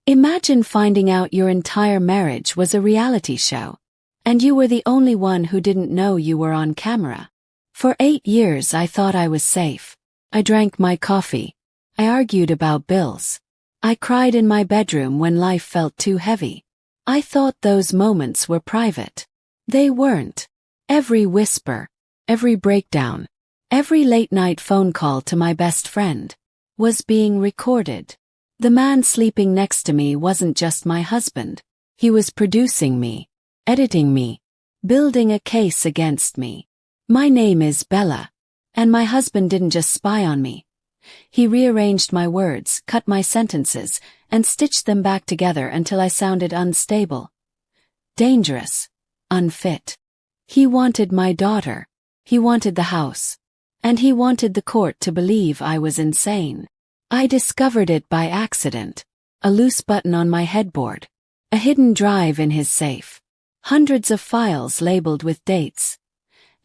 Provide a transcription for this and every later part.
Imagine finding out your entire marriage was a reality show, and you were the only one who didn't know you were on camera. For 8 years I thought I was safe. I drank my coffee. I argued about bills. I cried in my bedroom when life felt too heavy. I thought those moments were private. They weren't. Every whisper, every breakdown, every late-night phone call to my best friend was being recorded. The man sleeping next to me wasn't just my husband. He was producing me, editing me, building a case against me. My name is Bella, and my husband didn't just spy on me. He rearranged my words, cut my sentences, and stitched them back together until I sounded unstable, dangerous, unfit. He wanted my daughter. He wanted the house. And he wanted the court to believe I was insane. I discovered it by accident. A loose button on my headboard. A hidden drive in his safe. Hundreds of files labeled with dates.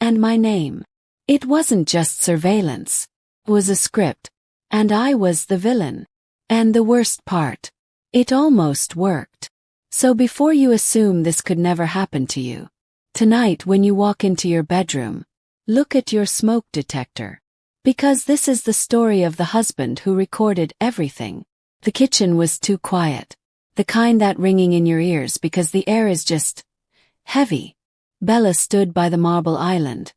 And my name. It wasn't just surveillance. It was a script. And I was the villain. And the worst part. It almost worked. So before you assume this could never happen to you, tonight when you walk into your bedroom, look at your smoke detector. Because this is the story of the husband who recorded everything. The kitchen was too quiet. The kind that ringing in your ears because the air is just heavy. Bella stood by the marble island,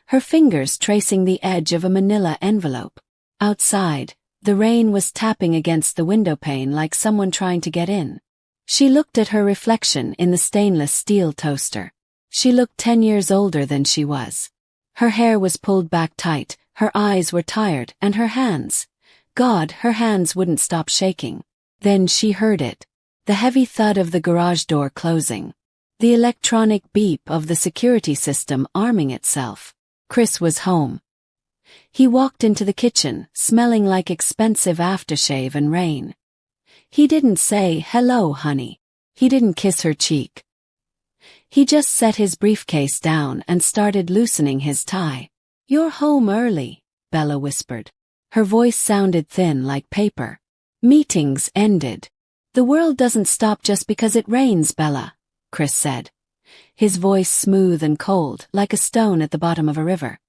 her fingers tracing the edge of a manila envelope. Outside, the rain was tapping against the window pane like someone trying to get in. She looked at her reflection in the stainless steel toaster. She looked 10 years older than she was. Her hair was pulled back tight. Her eyes were tired, and her hands. God, her hands wouldn't stop shaking. Then she heard it. The heavy thud of the garage door closing. The electronic beep of the security system arming itself. Chris was home. He walked into the kitchen, smelling like expensive aftershave and rain. He didn't say, "Hello, honey." He didn't kiss her cheek. He just set his briefcase down and started loosening his tie. "You're home early," Bella whispered. Her voice sounded thin like paper. "Meetings ended." "The world doesn't stop just because it rains, Bella," Chris said. His voice smooth and cold, like a stone at the bottom of a river.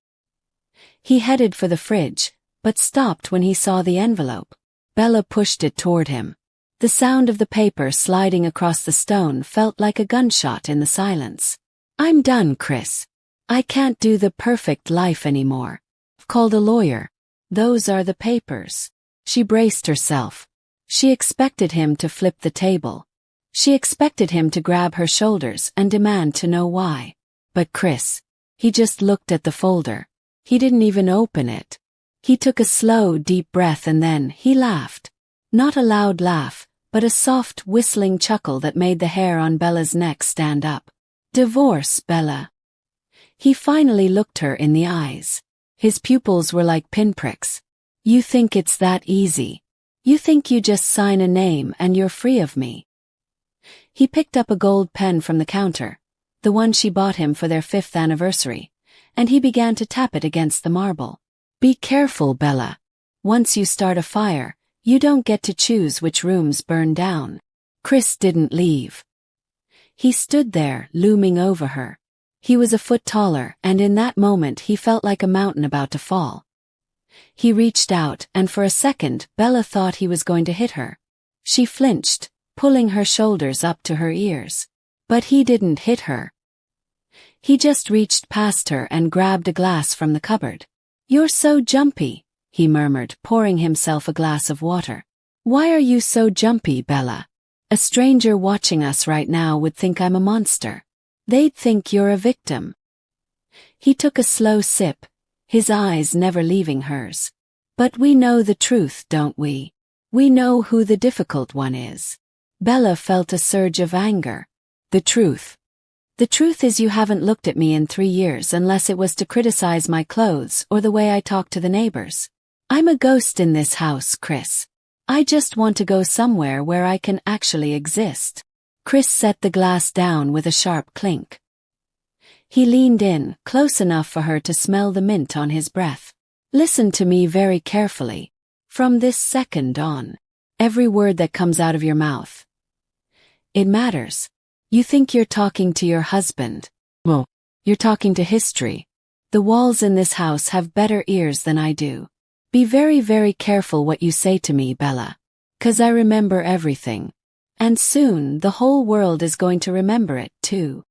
He headed for the fridge, but stopped when he saw the envelope. Bella pushed it toward him. The sound of the paper sliding across the stone felt like a gunshot in the silence. "I'm done, Chris. I can't do the perfect life anymore. I've called a lawyer. Those are the papers." She braced herself. She expected him to flip the table. She expected him to grab her shoulders and demand to know why. But Chris, he just looked at the folder. He didn't even open it. He took a slow, deep breath and then he laughed. Not a loud laugh, but a soft, whistling chuckle that made the hair on Bella's neck stand up. "Divorce, Bella." He finally looked her in the eyes. His pupils were like pinpricks. "You think it's that easy? You think you just sign a name and you're free of me?" He picked up a gold pen from the counter, the one she bought him for their 5th anniversary, and he began to tap it against the marble. "Be careful, Bella. Once you start a fire, you don't get to choose which rooms burn down." Chris didn't leave. He stood there, looming over her. He was a foot taller, and in that moment he felt like a mountain about to fall. He reached out, and for a second Bella thought he was going to hit her. She flinched, pulling her shoulders up to her ears. But he didn't hit her. He just reached past her and grabbed a glass from the cupboard. "You're so jumpy," he murmured, pouring himself a glass of water. "Why are you so jumpy, Bella? A stranger watching us right now would think I'm a monster. They'd think you're a victim." He took a slow sip, his eyes never leaving hers. "But we know the truth, don't we? We know who the difficult one is." Bella felt a surge of anger. "The truth. The truth is you haven't looked at me in 3 years unless it was to criticize my clothes or the way I talk to the neighbors. I'm a ghost in this house, Chris. I just want to go somewhere where I can actually exist." Chris set the glass down with a sharp clink. He leaned in, close enough for her to smell the mint on his breath. "Listen to me very carefully. From this second on, Every word that comes out of your mouth. It matters. You think you're talking to your husband. Well, you're talking to history. The walls in this house have better ears than I do. Be very, very careful what you say to me, Bella. 'Cause I remember everything. And soon the whole world is going to remember it, too.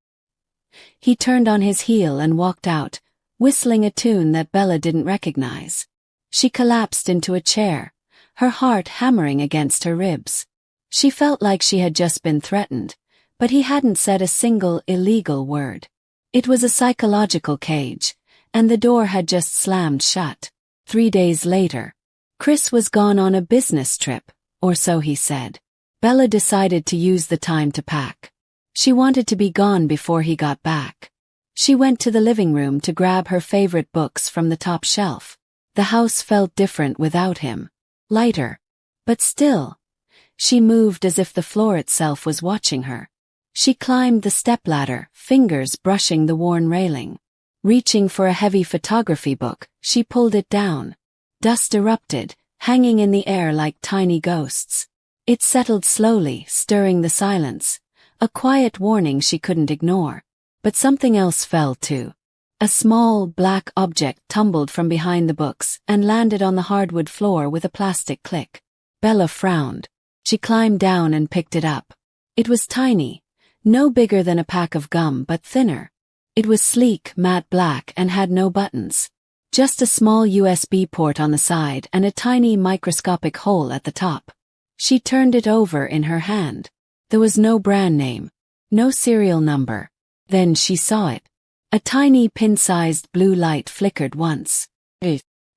He turned on his heel and walked out, whistling a tune that Bella didn't recognize. She collapsed into a chair, her heart hammering against her ribs. She felt like she had just been threatened, but he hadn't said a single illegal word. It was a psychological cage, and the door had just slammed shut. 3 days later, Chris was gone on a business trip, or so he said. Bella decided to use the time to pack. She wanted to be gone before he got back. She went to the living room to grab her favorite books from the top shelf. The house felt different without him. Lighter. But still. She moved as if the floor itself was watching her. She climbed the stepladder, fingers brushing the worn railing. Reaching for a heavy photography book, she pulled it down. Dust erupted, hanging in the air like tiny ghosts. It settled slowly, stirring the silence. A quiet warning she couldn't ignore. But something else fell too. A small, black object tumbled from behind the books and landed on the hardwood floor with a plastic click. Bella frowned. She climbed down and picked it up. It was tiny, no bigger than a pack of gum but thinner. It was sleek, matte black and had no buttons. Just a small USB port on the side and a tiny microscopic hole at the top. She turned it over in her hand. There was no brand name, no serial number. Then she saw it. A tiny pin-sized blue light flickered once.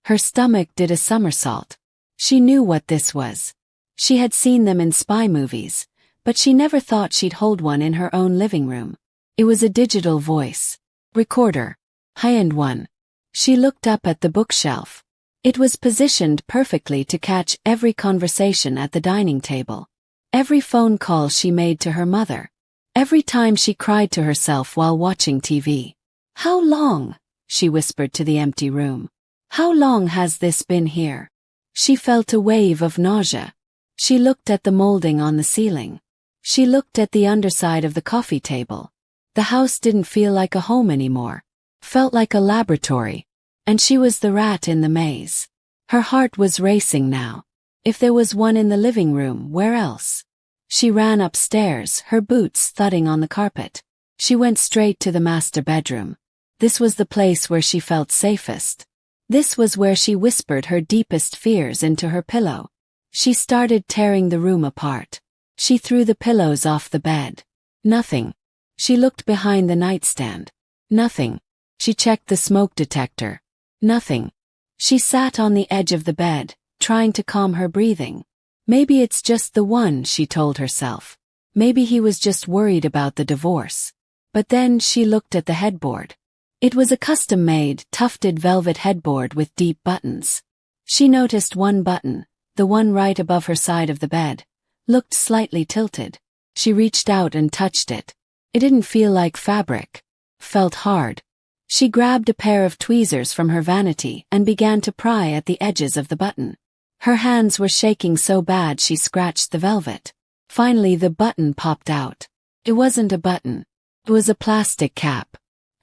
Her stomach did a somersault. She knew what this was. She had seen them in spy movies, but she never thought she'd hold one in her own living room. It was a digital voice recorder, high-end one. She looked up at the bookshelf. It was positioned perfectly to catch every conversation at the dining table. Every phone call she made to her mother. Every time she cried to herself while watching TV. "How long?" she whispered to the empty room. "How long has this been here?" She felt a wave of nausea. She looked at the molding on the ceiling. She looked at the underside of the coffee table. The house didn't feel like a home anymore. Felt like a laboratory. And she was the rat in the maze. Her heart was racing now. If there was one in the living room, where else? She ran upstairs, her boots thudding on the carpet. She went straight to the master bedroom. This was the place where she felt safest. This was where she whispered her deepest fears into her pillow. She started tearing the room apart. She threw the pillows off the bed. Nothing. She looked behind the nightstand. Nothing. She checked the smoke detector. Nothing. She sat on the edge of the bed, trying to calm her breathing. Maybe it's just the one, she told herself. Maybe he was just worried about the divorce. But then she looked at the headboard. It was a custom-made, tufted velvet headboard with deep buttons. She noticed one button, the one right above her side of the bed, looked slightly tilted. She reached out and touched it. It didn't feel like fabric. Felt hard. She grabbed a pair of tweezers from her vanity and began to pry at the edges of the button. Her hands were shaking so bad she scratched the velvet. Finally the button popped out. It wasn't a button. It was a plastic cap.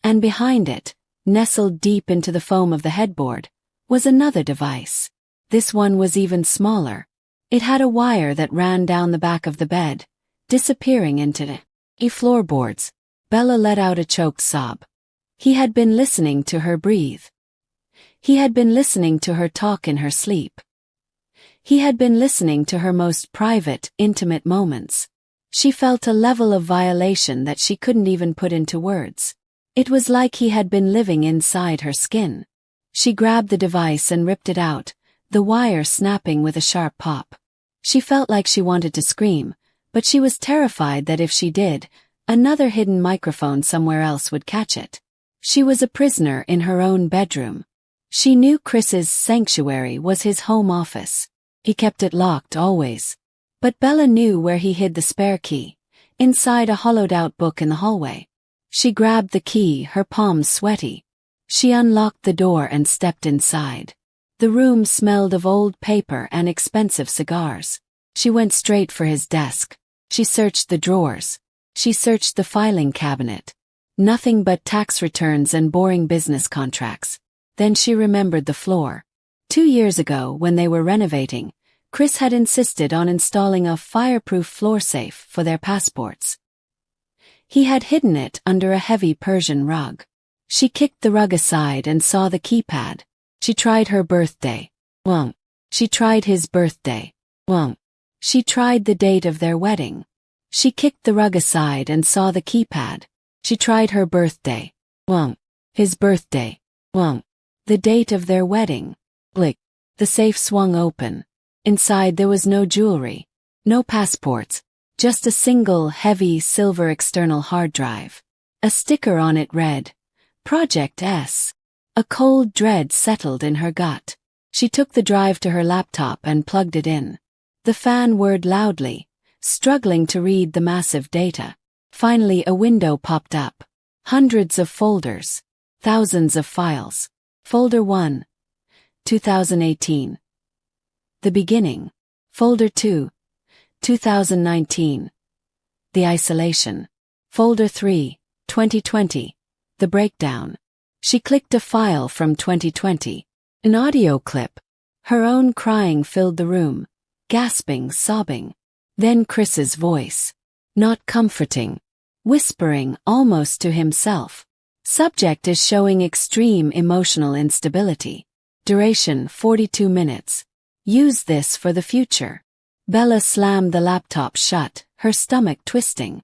And behind it, nestled deep into the foam of the headboard, was another device. This one was even smaller. It had a wire that ran down the back of the bed, disappearing into the floorboards. Bella let out a choked sob. He had been listening to her breathe. He had been listening to her talk in her sleep. He had been listening to her most private, intimate moments. She felt a level of violation that she couldn't even put into words. It was like he had been living inside her skin. She grabbed the device and ripped it out, the wire snapping with a sharp pop. She felt like she wanted to scream, but she was terrified that if she did, another hidden microphone somewhere else would catch it. She was a prisoner in her own bedroom. She knew Chris's sanctuary was his home office. He kept it locked always. But Bella knew where he hid the spare key, inside a hollowed-out book in the hallway. She grabbed the key, her palms sweaty. She unlocked the door and stepped inside. The room smelled of old paper and expensive cigars. She went straight for his desk. She searched the drawers. She searched the filing cabinet. Nothing but tax returns and boring business contracts. Then she remembered the floor. 2 years ago, when they were renovating, Chris had insisted on installing a fireproof floor safe for their passports. He had hidden it under a heavy Persian rug. She kicked the rug aside and saw the keypad. She tried her birthday. Won't. She tried his birthday. Won't. She tried the date of their wedding. She kicked the rug aside and saw the keypad. She tried her birthday. Won't. His birthday. Won't. The date of their wedding. Blick. The safe swung open. Inside there was no jewelry. No passports. Just a single, heavy, silver external hard drive. A sticker on it read, Project S. A cold dread settled in her gut. She took the drive to her laptop and plugged it in. The fan whirred loudly, struggling to read the massive data. Finally a window popped up. Hundreds of folders. Thousands of files. Folder 1. 2018. The beginning. Folder 2. 2019. The isolation. Folder 3. 2020. The breakdown. She clicked a file from 2020. An audio clip. Her own crying filled the room. Gasping, sobbing. Then Chris's voice. Not comforting. Whispering almost to himself. Subject is showing extreme emotional instability. Duration 42 minutes. Use this for the future. Bella slammed the laptop shut, her stomach twisting.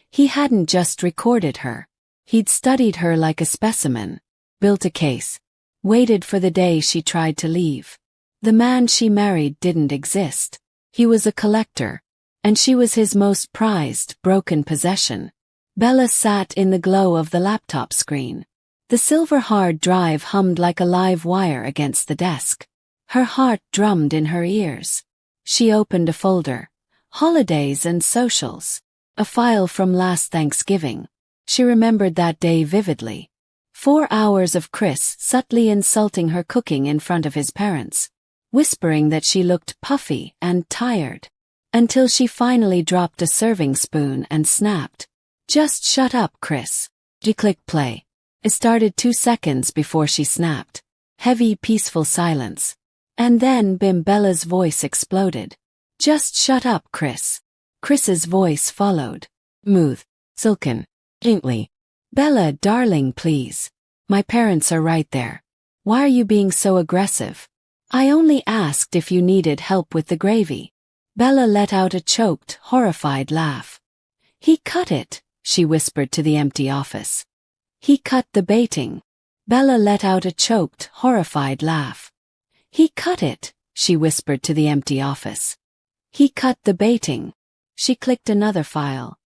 He hadn't just recorded her. He'd studied her like a specimen. Built a case. Waited for the day she tried to leave. The man she married didn't exist. He was a collector. And she was his most prized, broken possession. Bella sat in the glow of the laptop screen. The silver hard drive hummed like a live wire against the desk. Her heart drummed in her ears. She opened a folder. Holidays and socials. A file from last Thanksgiving. She remembered that day vividly. 4 hours of Chris subtly insulting her cooking in front of his parents. Whispering that she looked puffy and tired. Until she finally dropped a serving spoon and snapped. Just shut up, Chris. She clicked play. It started 2 seconds before she snapped. Heavy, peaceful silence. And then Bella's voice exploded. Just shut up, Chris. Chris's voice followed. Smooth. Silken. Gently. Bella, darling, please. My parents are right there. Why are you being so aggressive? I only asked if you needed help with the gravy. Bella let out a choked, horrified laugh. He cut it, she whispered to the empty office. He cut the baiting. Bella let out a choked, horrified laugh. He cut it, she whispered to the empty office. He cut the baiting. She clicked another file.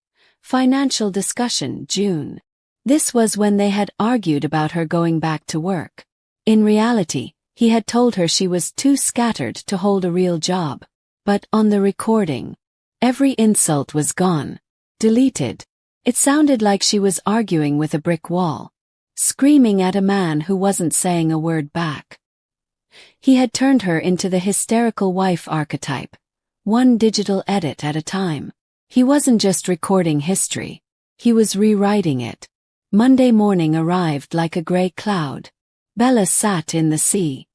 Financial discussion, June. This was when they had argued about her going back to work. In reality, he had told her she was too scattered to hold a real job. But on the recording, every insult was gone. Deleted. It sounded like she was arguing with a brick wall. Screaming at a man who wasn't saying a word back. He had turned her into the hysterical wife archetype. One digital edit at a time. He wasn't just recording history. He was rewriting it. Monday morning arrived like a gray cloud. Bella sat in the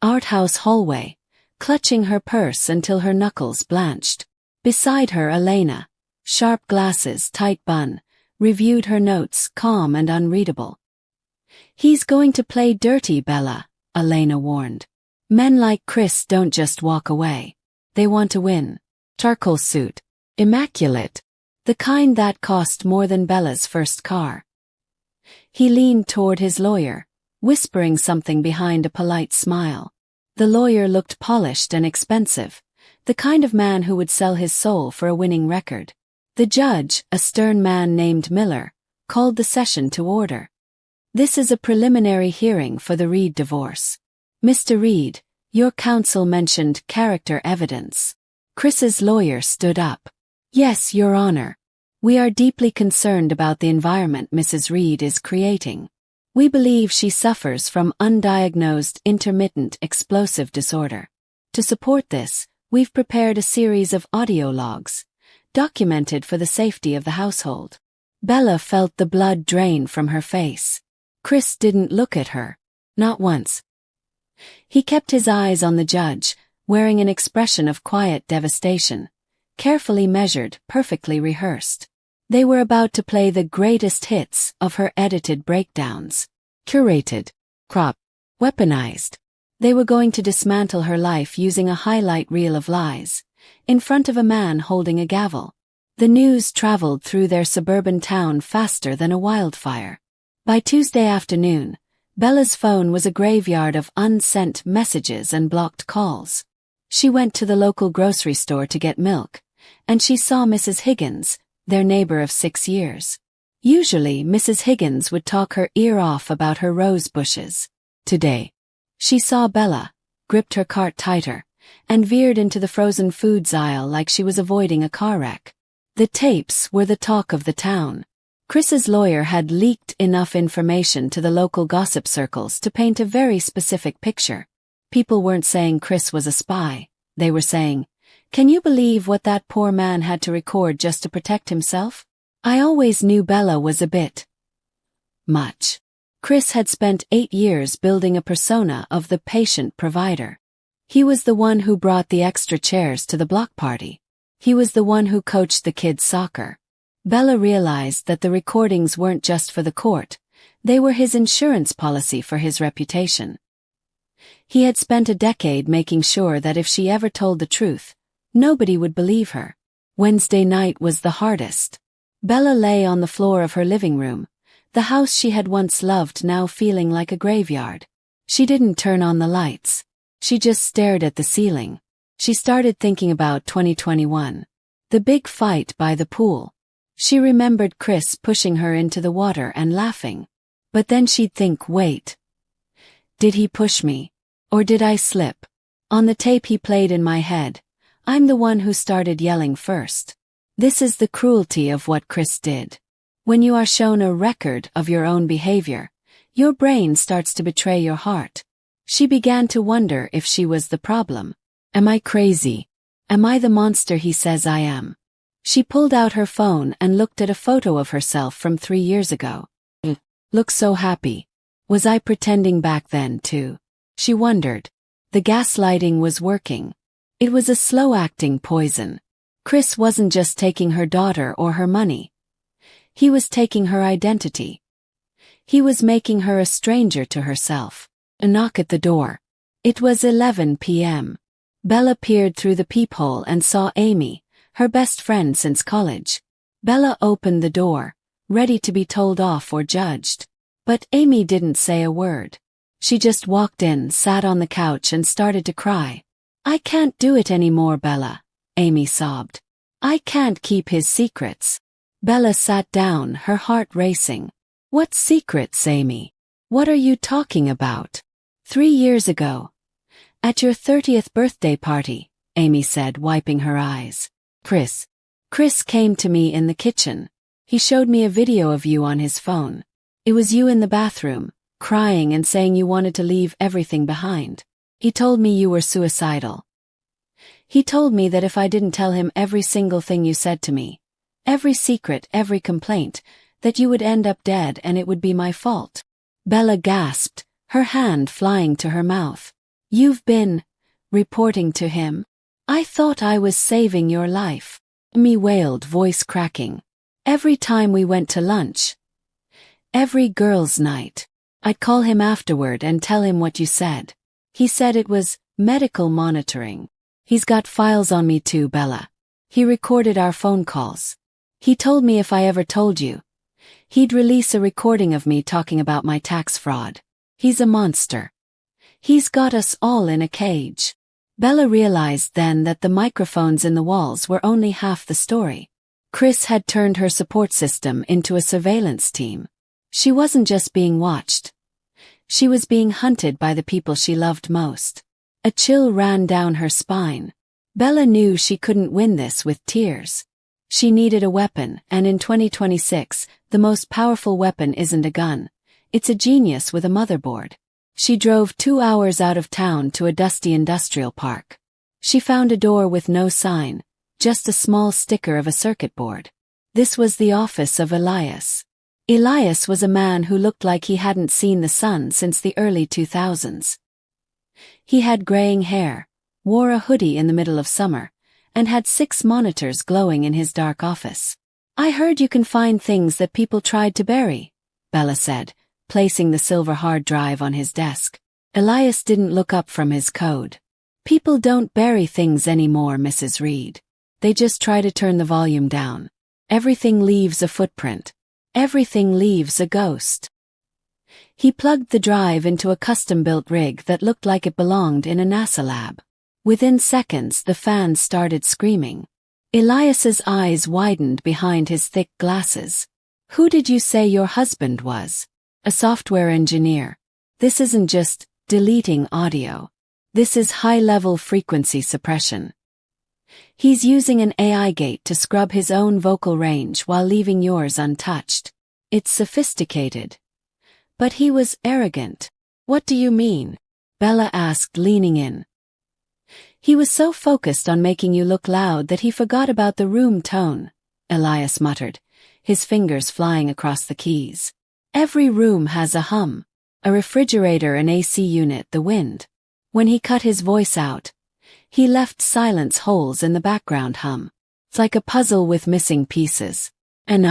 outhouse hallway, clutching her purse until her knuckles blanched. Beside her Elena, sharp glasses, tight bun, reviewed her notes, calm and unreadable. He's going to play dirty, Bella, Elena warned. Men like Chris don't just walk away. They want to win. Charcoal suit. Immaculate. The kind that cost more than Bella's first car. He leaned toward his lawyer, whispering something behind a polite smile. The lawyer looked polished and expensive, the kind of man who would sell his soul for a winning record. The judge, a stern man named Miller, called the session to order. This is a preliminary hearing for the Reed divorce. Mr. Reed, your counsel mentioned character evidence. Chris's lawyer stood up. Yes, Your Honor. We are deeply concerned about the environment Mrs. Reed is creating. We believe she suffers from undiagnosed intermittent explosive disorder. To support this, We've prepared a series of audio logs, documented for the safety of the household. Bella felt the blood drain from her face. Chris didn't look at her. Not once. He kept his eyes on the judge, wearing an expression of quiet devastation, carefully measured, perfectly rehearsed. They were about to play the greatest hits of her edited breakdowns. Curated, cropped, weaponized. They were going to dismantle her life using a highlight reel of lies, in front of a man holding a gavel. The news traveled through their suburban town faster than a wildfire. By Tuesday afternoon, Bella's phone was a graveyard of unsent messages and blocked calls. She went to the local grocery store to get milk, and she saw Mrs. Higgins, their neighbor of 6 years. Usually, Mrs. Higgins would talk her ear off about her rose bushes. Today, she saw Bella, gripped her cart tighter, and veered into the frozen foods aisle like she was avoiding a car wreck. The tapes were the talk of the town. Chris's lawyer had leaked enough information to the local gossip circles to paint a very specific picture. People weren't saying Chris was a spy. They were saying, "Can you believe what that poor man had to record just to protect himself? I always knew Bella was a bit much." Chris had spent 8 years building a persona of the patient provider. He was the one who brought the extra chairs to the block party. He was the one who coached the kids' soccer. Bella realized that the recordings weren't just for the court, they were his insurance policy for his reputation. He had spent a decade making sure that if she ever told the truth, nobody would believe her. Wednesday night was the hardest. Bella lay on the floor of her living room, the house she had once loved now feeling like a graveyard. She didn't turn on the lights. She just stared at the ceiling. She started thinking about 2021. The big fight by the pool. She remembered Chris pushing her into the water and laughing. But then she'd think, wait. Did he push me? Or did I slip? On the tape he played in my head, I'm the one who started yelling first. This is the cruelty of what Chris did. When you are shown a record of your own behavior, your brain starts to betray your heart. She began to wonder if she was the problem. Am I crazy? Am I the monster he says I am? She pulled out her phone and looked at a photo of herself from 3 years ago. Looked so happy. Was I pretending back then too? She wondered. The gaslighting was working. It was a slow-acting poison. Chris wasn't just taking her daughter or her money. He was taking her identity. He was making her a stranger to herself. A knock at the door. It was 11 p.m. Bella peered through the peephole and saw Amy, her best friend since college. Bella opened the door, ready to be told off or judged. But Amy didn't say a word. She just walked in, sat on the couch and started to cry. I can't do it anymore, Bella, Amy sobbed. I can't keep his secrets. Bella sat down, her heart racing. What secrets, Amy? What are you talking about? 3 years ago. At your 30th birthday party, Amy said, wiping her eyes. Chris came to me in the kitchen. He showed me a video of you on his phone. It was you in the bathroom, crying and saying you wanted to leave everything behind. He told me you were suicidal. He told me that if I didn't tell him every single thing you said to me, every secret, every complaint, that you would end up dead and it would be my fault. Bella gasped, her hand flying to her mouth. You've been reporting to him? I thought I was saving your life. Amy wailed, voice cracking. Every time we went to lunch, every girls' night, I'd call him afterward and tell him what you said. He said it was medical monitoring. He's got files on me too, Bella. He recorded our phone calls. He told me if I ever told you, he'd release a recording of me talking about my tax fraud. He's a monster. He's got us all in a cage. Bella realized then that the microphones in the walls were only half the story. Chris had turned her support system into a surveillance team. She wasn't just being watched. She was being hunted by the people she loved most. A chill ran down her spine. Bella knew she couldn't win this with tears. She needed a weapon, and in 2026, the most powerful weapon isn't a gun. It's a genius with a motherboard. She drove 2 hours out of town to a dusty industrial park. She found a door with no sign, just a small sticker of a circuit board. This was the office of Elias. Elias was a man who looked like he hadn't seen the sun since the early 2000s. He had graying hair, wore a hoodie in the middle of summer, and had 6 monitors glowing in his dark office. "I heard you can find things that people tried to bury," Bella said, placing the silver hard drive on his desk. Elias didn't look up from his code. "People don't bury things anymore, Mrs. Reed. They just try to turn the volume down. Everything leaves a footprint. Everything leaves a ghost." He plugged the drive into a custom-built rig that looked like it belonged in a NASA lab. Within seconds, the fans started screaming. Elias's eyes widened behind his thick glasses. "Who did you say your husband was?" "A software engineer. This isn't just deleting audio. This is high-level frequency suppression. He's using an AI gate to scrub his own vocal range while leaving yours untouched. It's sophisticated. But he was arrogant." "What do you mean?" Bella asked, leaning in. "He was so focused on making you look loud that he forgot about the room tone," Elias muttered, his fingers flying across the keys. "Every room has a hum. A refrigerator, an AC unit, the wind." When he cut his voice out, he left silence holes in the background hum. "It's like a puzzle with missing pieces. And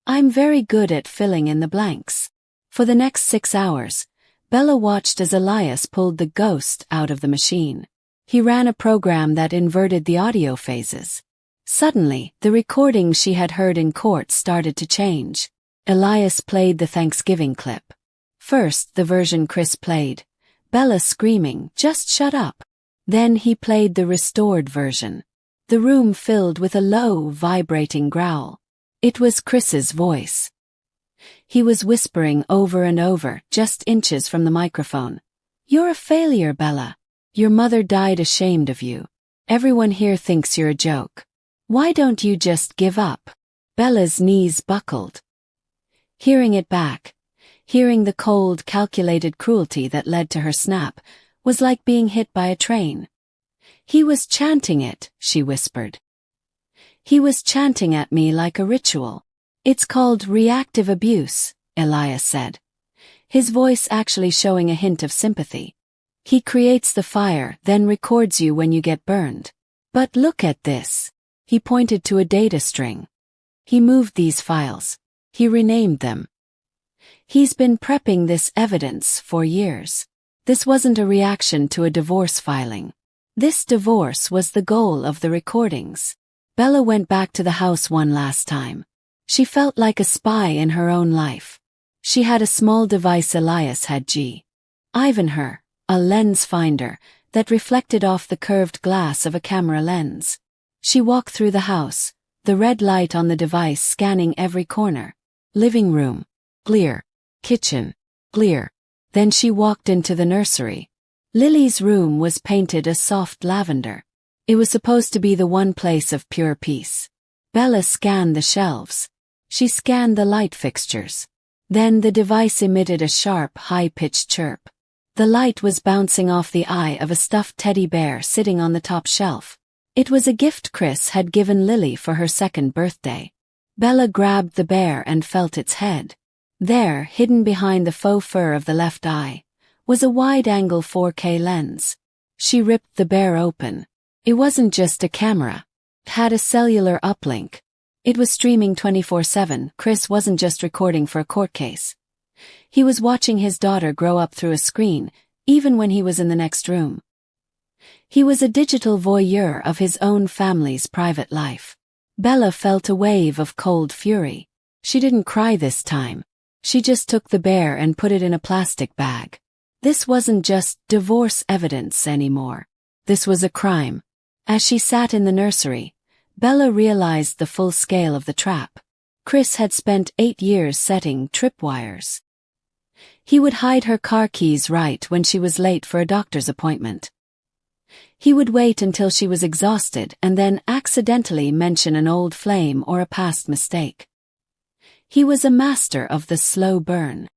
I'm very good at filling in the blanks." For the next 6 hours, Bella watched as Elias pulled the ghost out of the machine. He ran a program that inverted the audio phases. Suddenly, the recordings she had heard in court started to change. Elias played the Thanksgiving clip. First, the version Chris played, Bella screaming, "Just shut up." Then he played the restored version. The room filled with a low, vibrating growl. It was Chris's voice. He was whispering over and over, just inches from the microphone. "You're a failure, Bella. Your mother died ashamed of you. Everyone here thinks you're a joke. Why don't you just give up?" Bella's knees buckled. Hearing it back, hearing the cold, calculated cruelty that led to her snap, was like being hit by a train. "He was chanting it," she whispered. "He was chanting at me like a ritual." "It's called reactive abuse," Elias said, his voice actually showing a hint of sympathy. "He creates the fire, then records you when you get burned. But look at this." He pointed to a data string. He moved these files. He renamed them. He's been prepping this evidence for years. This wasn't a reaction to a divorce filing. This divorce was the goal of the recordings. Bella went back to the house one last time. She felt like a spy in her own life. She had a small device Elias had given her, a lens finder that reflected off the curved glass of a camera lens. She walked through the house, the red light on the device scanning every corner. Living room, clear. Kitchen, clear. Then she walked into the nursery. Lily's room was painted a soft lavender. It was supposed to be the one place of pure peace. Bella scanned the shelves. She scanned the light fixtures. Then the device emitted a sharp, high-pitched chirp. The light was bouncing off the eye of a stuffed teddy bear sitting on the top shelf. It was a gift Chris had given Lily for her 2nd birthday. Bella grabbed the bear and felt its head. There, hidden behind the faux fur of the left eye, was a wide-angle 4K lens. She ripped the bear open. It wasn't just a camera. It had a cellular uplink. It was streaming 24/7. Chris wasn't just recording for a court case. He was watching his daughter grow up through a screen, even when he was in the next room. He was a digital voyeur of his own family's private life. Bella felt a wave of cold fury. She didn't cry this time. She just took the bear and put it in a plastic bag. This wasn't just divorce evidence anymore. This was a crime. As she sat in the nursery, Bella realized the full scale of the trap. Chris had spent 8 years setting tripwires. He would hide her car keys right when she was late for a doctor's appointment. He would wait until she was exhausted and then accidentally mention an old flame or a past mistake. He was a master of the slow burn.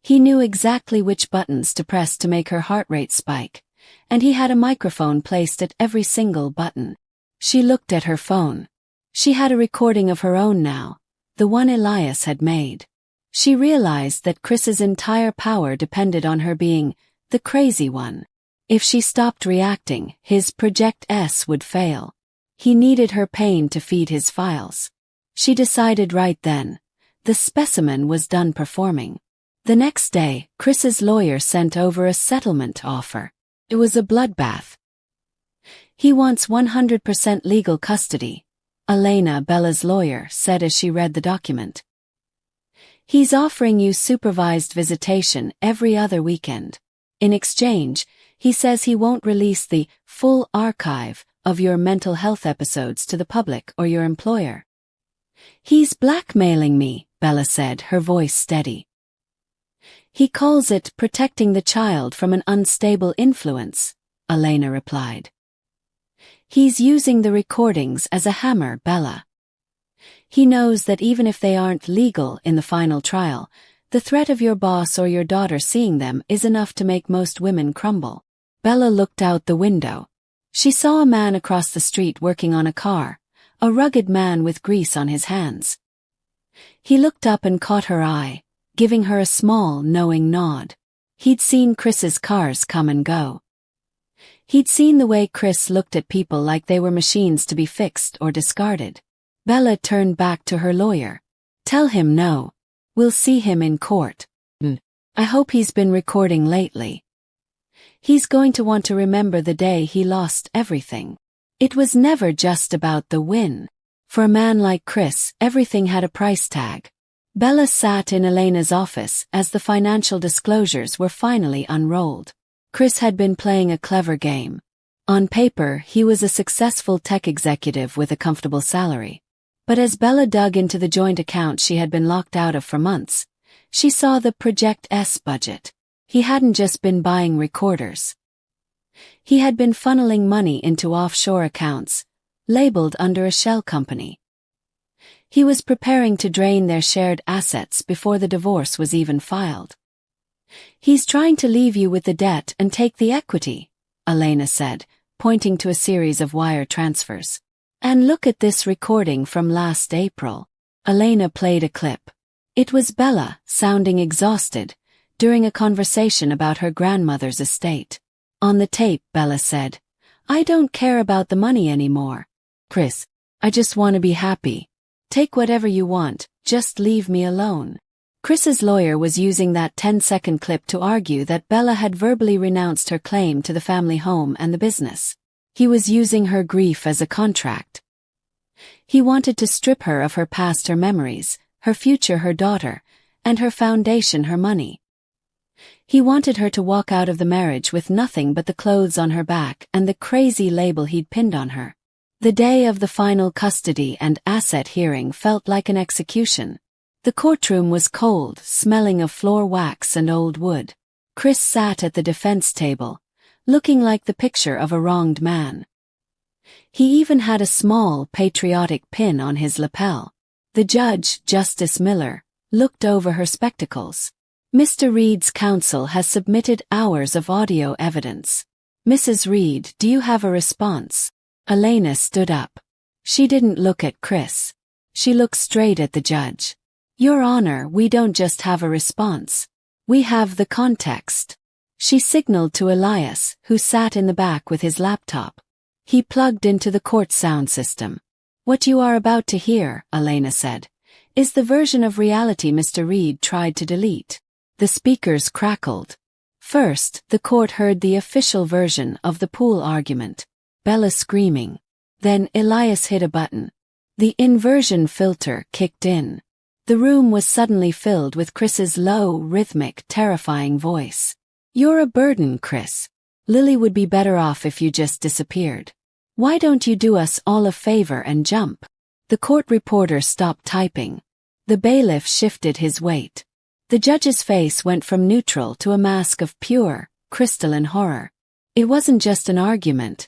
He knew exactly which buttons to press to make her heart rate spike, and he had a microphone placed at every single button. She looked at her phone. She had a recording of her own now, the one Elias had made. She realized that Chris's entire power depended on her being the crazy one. If she stopped reacting, his Project S would fail. He needed her pain to feed his files. She decided right then. The specimen was done performing. The next day, Chris's lawyer sent over a settlement offer. It was a bloodbath. He wants 100% legal custody, Elena, Bella's lawyer, said as she read the document. He's offering you supervised visitation every other weekend. In exchange, he says he won't release the full archive of your mental health episodes to the public or your employer. He's blackmailing me, Bella said, her voice steady. He calls it protecting the child from an unstable influence, Elena replied. He's using the recordings as a hammer, Bella. He knows that even if they aren't legal in the final trial, the threat of your boss or your daughter seeing them is enough to make most women crumble. Bella looked out the window. She saw a man across the street working on a car, a rugged man with grease on his hands. He looked up and caught her eye, giving her a small, knowing nod. He'd seen Chris's cars come and go. He'd seen the way Chris looked at people like they were machines to be fixed or discarded. Bella turned back to her lawyer. Tell him no. We'll see him in court. I hope he's been recording lately. He's going to want to remember the day he lost everything. It was never just about the win. For a man like Chris, everything had a price tag. Bella sat in Elena's office as the financial disclosures were finally unrolled. Chris had been playing a clever game. On paper, he was a successful tech executive with a comfortable salary. But as Bella dug into the joint account she had been locked out of for months, she saw the Project S budget. He hadn't just been buying recorders. He had been funneling money into offshore accounts, labeled under a shell company. He was preparing to drain their shared assets before the divorce was even filed. He's trying to leave you with the debt and take the equity, Elena said, pointing to a series of wire transfers. And look at this recording from last April. Elena played a clip. It was Bella, sounding exhausted, during a conversation about her grandmother's estate. On the tape, Bella said, I don't care about the money anymore. Chris, I just want to be happy. Take whatever you want, just leave me alone. Chris's lawyer was using that 10-second clip to argue that Bella had verbally renounced her claim to the family home and the business. He was using her grief as a contract. He wanted to strip her of her past, her memories, her future, her daughter, and her foundation, her money. He wanted her to walk out of the marriage with nothing but the clothes on her back and the crazy label he'd pinned on her. The day of the final custody and asset hearing felt like an execution. The courtroom was cold, smelling of floor wax and old wood. Chris sat at the defense table, looking like the picture of a wronged man. He even had a small, patriotic pin on his lapel. The judge, Justice Miller, looked over her spectacles. Mr. Reed's counsel has submitted hours of audio evidence. Mrs. Reed, do you have a response? Elena stood up. She didn't look at Chris. She looked straight at the judge. Your Honor, we don't just have a response. We have the context. She signaled to Elias, who sat in the back with his laptop. He plugged into the court sound system. What you are about to hear, Elena said, is the version of reality Mr. Reed tried to delete. The speakers crackled. First, the court heard the official version of the pool argument. Bella screaming. Then Elias hit a button. The inversion filter kicked in. The room was suddenly filled with Chris's low, rhythmic, terrifying voice. You're a burden, Chris. Lily would be better off if you just disappeared. Why don't you do us all a favor and jump? The court reporter stopped typing. The bailiff shifted his weight. The judge's face went from neutral to a mask of pure, crystalline horror. It wasn't just an argument.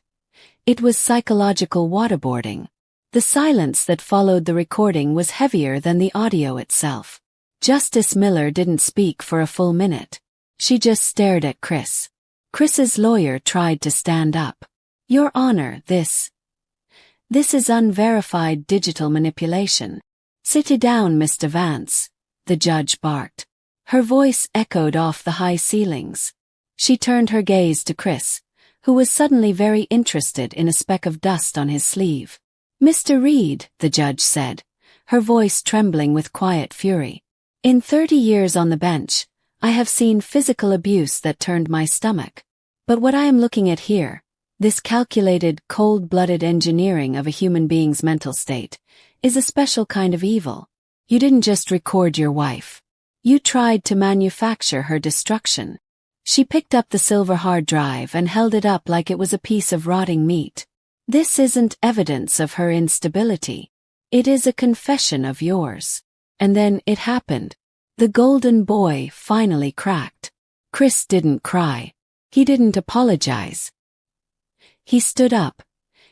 It was psychological waterboarding. The silence that followed the recording was heavier than the audio itself. Justice Miller didn't speak for a full minute. She just stared at Chris. Chris's lawyer tried to stand up. Your Honor, this is unverified digital manipulation. Sit down, Mr. Vance, the judge barked. Her voice echoed off the high ceilings. She turned her gaze to Chris, who was suddenly very interested in a speck of dust on his sleeve. Mr. Reed, the judge said, her voice trembling with quiet fury. In 30 years on the bench, I have seen physical abuse that turned my stomach. But what I am looking at here, this calculated, cold-blooded engineering of a human being's mental state, is a special kind of evil. You didn't just record your wife. You tried to manufacture her destruction. She picked up the silver hard drive and held it up like it was a piece of rotting meat. This isn't evidence of her instability. It is a confession of yours. And then it happened. The golden boy finally cracked. Chris didn't cry. He didn't apologize. He stood up,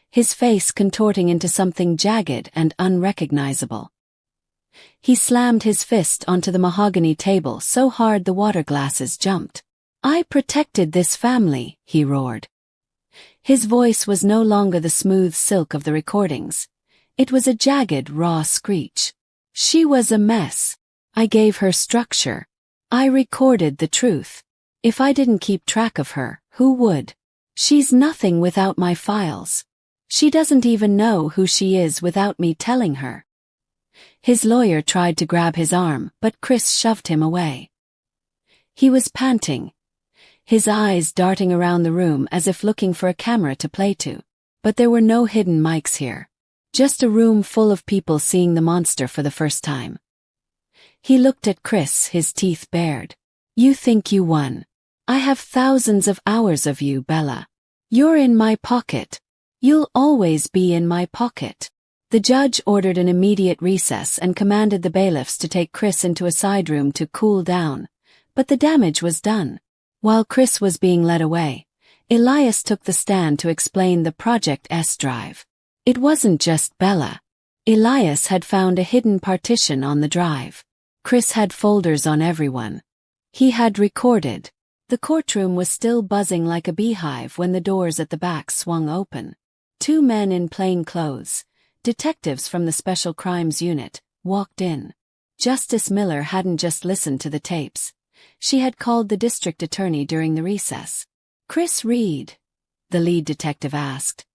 his face contorting into something jagged and unrecognizable. He slammed his fist onto the mahogany table so hard the water glasses jumped. I protected this family, he roared. His voice was no longer the smooth silk of the recordings. It was a jagged, raw screech. She was a mess. I gave her structure. I recorded the truth. If I didn't keep track of her, who would? She's nothing without my files. She doesn't even know who she is without me telling her. His lawyer tried to grab his arm, but Chris shoved him away. He was panting, his eyes darting around the room as if looking for a camera to play to. But there were no hidden mics here. Just a room full of people seeing the monster for the first time. He looked at Chris, his teeth bared. You think you won. I have thousands of hours of you, Bella. You're in my pocket. You'll always be in my pocket. The judge ordered an immediate recess and commanded the bailiffs to take Chris into a side room to cool down. But the damage was done. While Chris was being led away, Elias took the stand to explain the Project S drive. It wasn't just Bella. Elias had found a hidden partition on the drive. Chris had folders on everyone. He had recorded. The courtroom was still buzzing like a beehive when the doors at the back swung open. 2 men in plain clothes, detectives from the Special Crimes Unit, walked in. Justice Miller hadn't just listened to the tapes. She had called the district attorney during the recess. Chris Reed? The lead detective asked,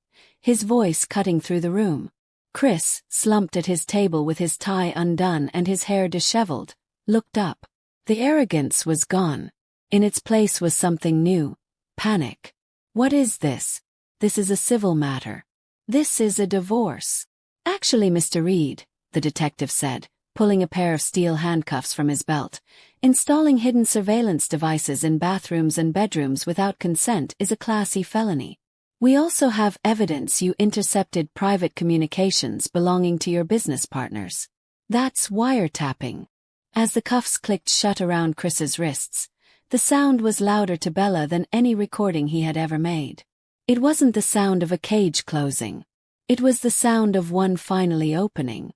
his voice cutting through the room. Chris, slumped at his table with his tie undone and his hair disheveled, looked up. The arrogance was gone. In its place was something new. Panic. What is this? This is a civil matter. This is a divorce. Actually, Mr. Reed, the detective said, pulling a pair of steel handcuffs from his belt, installing hidden surveillance devices in bathrooms and bedrooms without consent is a Class E felony. We also have evidence you intercepted private communications belonging to your business partners. That's wiretapping. As the cuffs clicked shut around Chris's wrists, the sound was louder to Bella than any recording he had ever made. It wasn't the sound of a cage closing. It was the sound of one finally opening.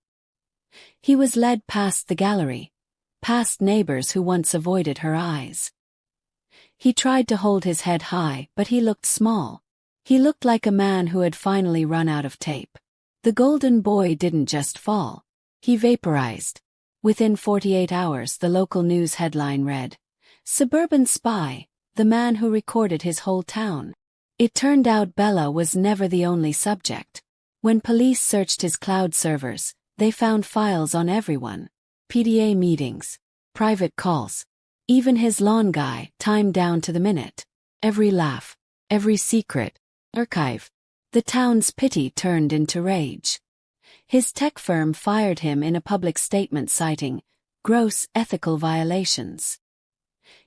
He was led past the gallery, past neighbors who once avoided her eyes. He tried to hold his head high, but he looked small. He looked like a man who had finally run out of tape. The golden boy didn't just fall. He vaporized. Within 48 hours, the local news headline read, "Suburban Spy, the man who recorded his whole town." It turned out Bella was never the only subject. When police searched his cloud servers, they found files on everyone. PDA meetings, private calls, even his lawn guy, timed down to the minute. Every laugh, every secret, archive. The town's pity turned into rage. His tech firm fired him in a public statement citing gross ethical violations.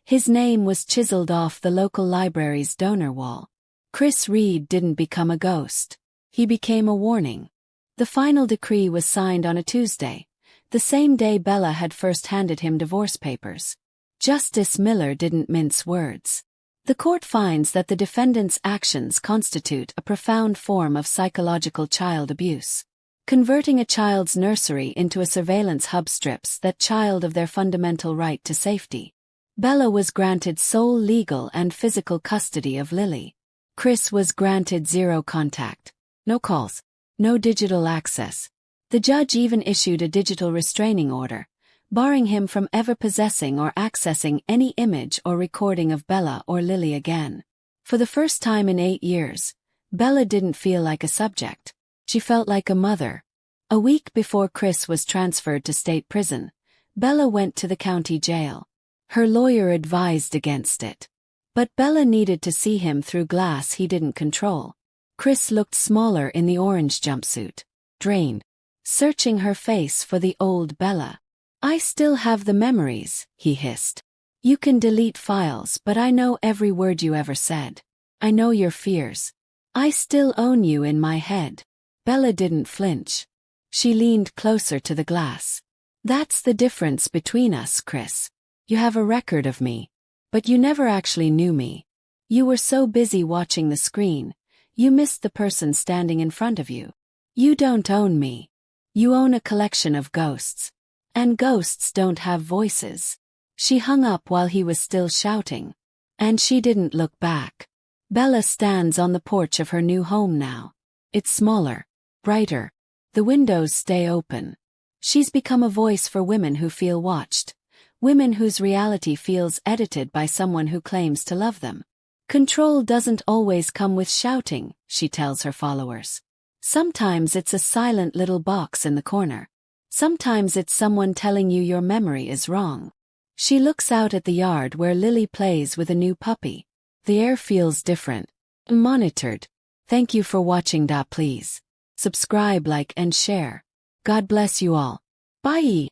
His name was chiseled off the local library's donor wall. Chris Reed didn't become a ghost. He became a warning. The final decree was signed on a Tuesday, the same day Bella had first handed him divorce papers. Justice Miller didn't mince words. The court finds that the defendant's actions constitute a profound form of psychological child abuse. Converting a child's nursery into a surveillance hub strips that child of their fundamental right to safety. Bella was granted sole legal and physical custody of Lily. Chris was granted zero contact. No calls. No digital access. The judge even issued a digital restraining order, barring him from ever possessing or accessing any image or recording of Bella or Lily again. For the first time in 8 years, Bella didn't feel like a subject. She felt like a mother. A week before Chris was transferred to state prison, Bella went to the county jail. Her lawyer advised against it. But Bella needed to see him through glass he didn't control. Chris looked smaller in the orange jumpsuit, drained, searching her face for the old Bella. "I still have the memories," he hissed. "You can delete files, but I know every word you ever said. I know your fears. I still own you in my head." Bella didn't flinch. She leaned closer to the glass. "That's the difference between us, Chris. You have a record of me, but you never actually knew me. You were so busy watching the screen, you missed the person standing in front of you. You don't own me. You own a collection of ghosts. And ghosts don't have voices." She hung up while he was still shouting. And she didn't look back. Bella stands on the porch of her new home now. It's smaller, brighter. The windows stay open. She's become a voice for women who feel watched. Women whose reality feels edited by someone who claims to love them. Control doesn't always come with shouting, she tells her followers. Sometimes it's a silent little box in the corner. Sometimes it's someone telling you your memory is wrong. She looks out at the yard where Lily plays with a new puppy. The air feels different. Monitored. Thank you for watching. Please subscribe, like, and share. God bless you all. Bye.